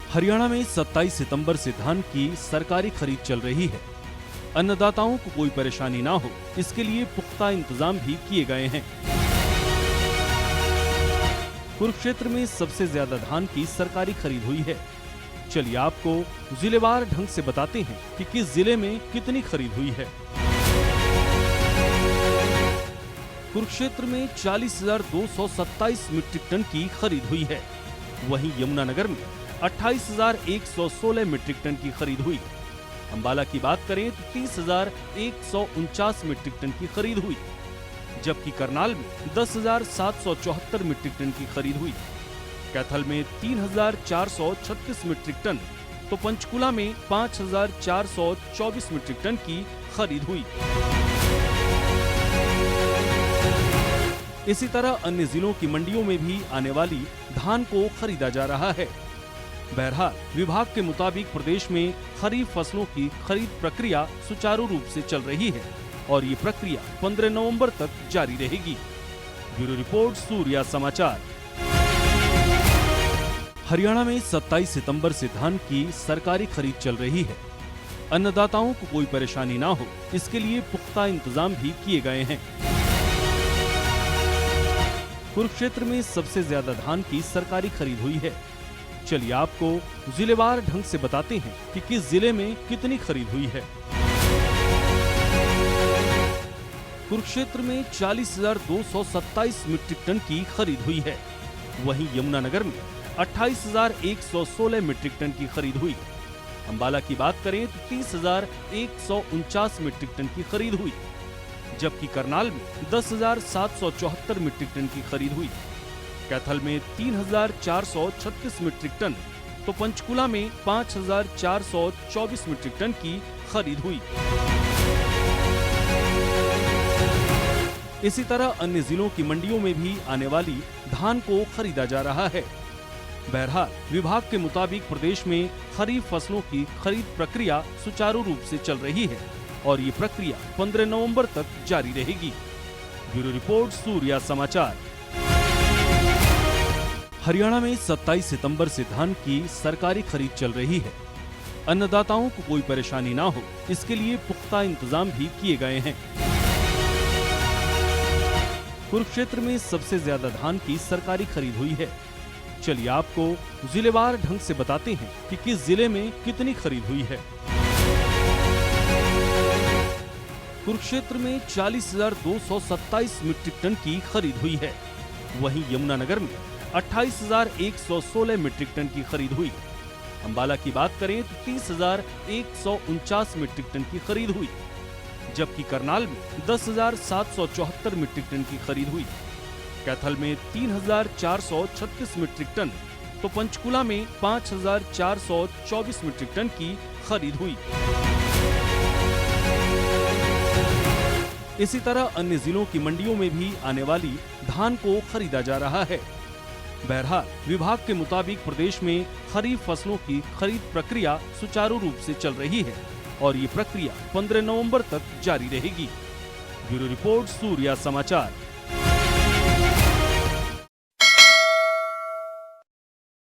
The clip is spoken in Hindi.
हरियाणा में 27 सितंबर से धान की सरकारी खरीद चल रही है। अन्नदाताओं को कोई परेशानी ना हो, इसके लिए पुख्ता इंतजाम भी किए गए हैं। कुरुक्षेत्र में सबसे ज्यादा धान की सरकारी खरीद हुई है। चलिए आपको जिलेवार ढंग से बताते हैं कि किस जिले में कितनी खरीद हुई है। कुरुक्षेत्र में 40,227 मीट्रिक टन की खरीद हुई है। वहीं यमुनानगर में 28,116 मीट्रिक टन की खरीद हुई। अंबाला की बात करें तो 30,149 मीट्रिक टन की खरीद हुई, जबकि करनाल में 10,774 मीट्रिक टन की खरीद हुई। कैथल में 3,436 मीट्रिक टन तो पंचकुला में 5,424 मीट्रिक टन की खरीद हुई। इसी तरह अन्य जिलों की मंडियों में भी आने वाली धान को खरीदा जा रहा है। बहरहाल विभाग के मुताबिक प्रदेश में खरीफ फसलों की खरीद प्रक्रिया सुचारू रूप से चल रही है और ये प्रक्रिया 15 नवंबर तक जारी रहेगी। ब्यूरो रिपोर्ट, सूर्या समाचार। हरियाणा में 27 सितंबर से धान की सरकारी खरीद चल रही है। अन्नदाताओं को कोई परेशानी ना हो, इसके लिए पुख्ता इंतजाम भी किए गए हैं। कुरुक्षेत्र में सबसे ज्यादा धान की सरकारी खरीद हुई है। चलिए आपको जिलेवार ढंग से बताते हैं कि किस जिले में कितनी खरीद हुई है। कुरुक्षेत्र में 40,227 मीट्रिक टन की खरीद हुई है। वहीं यमुनानगर में 28,116 मीट्रिक टन की खरीद हुई। अंबाला की बात करें तो 30,149 मीट्रिक टन की खरीद हुई, जबकि करनाल में 10,774 मीट्रिक टन की खरीद हुई। कैथल में 3,436 मीट्रिक टन तो पंचकुला में 5,424 मीट्रिक टन की खरीद हुई। इसी तरह अन्य जिलों की मंडियों में भी आने वाली धान को खरीदा जा रहा है। बहरहाल विभाग के मुताबिक प्रदेश में खरीफ फसलों की खरीद प्रक्रिया सुचारू रूप से चल रही है और ये प्रक्रिया 15 नवंबर तक जारी रहेगी। ब्यूरो रिपोर्ट, सूर्या समाचार। हरियाणा में 27 सितंबर से धान की सरकारी खरीद चल रही है। अन्नदाताओं को कोई परेशानी ना हो, इसके लिए पुख्ता इंतजाम भी किए गए हैं। कुरुक्षेत्र में सबसे ज्यादा धान की सरकारी खरीद हुई है। चलिए आपको जिलेवार ढंग से बताते हैं कि किस जिले में कितनी खरीद हुई है। कुरुक्षेत्र में 40,227 मीट्रिक टन की खरीद हुई है। वहीं यमुनानगर में 28,116 मीट्रिक टन की खरीद हुई। अंबाला की बात करें तो 30,149 मीट्रिक टन की खरीद हुई, जबकि करनाल में 10,774 मीट्रिक टन की खरीद हुई। कैथल में 3,436 मीट्रिक टन तो पंचकुला में 5,424 मीट्रिक टन की खरीद हुई। इसी तरह अन्य जिलों की मंडियों में भी आने वाली धान को खरीदा जा रहा है। बहरहाल विभाग के मुताबिक प्रदेश में खरीफ फसलों की खरीद प्रक्रिया सुचारू रूप से चल रही है और ये प्रक्रिया 15 नवंबर तक जारी रहेगी। ब्यूरो रिपोर्ट, सूर्या समाचार।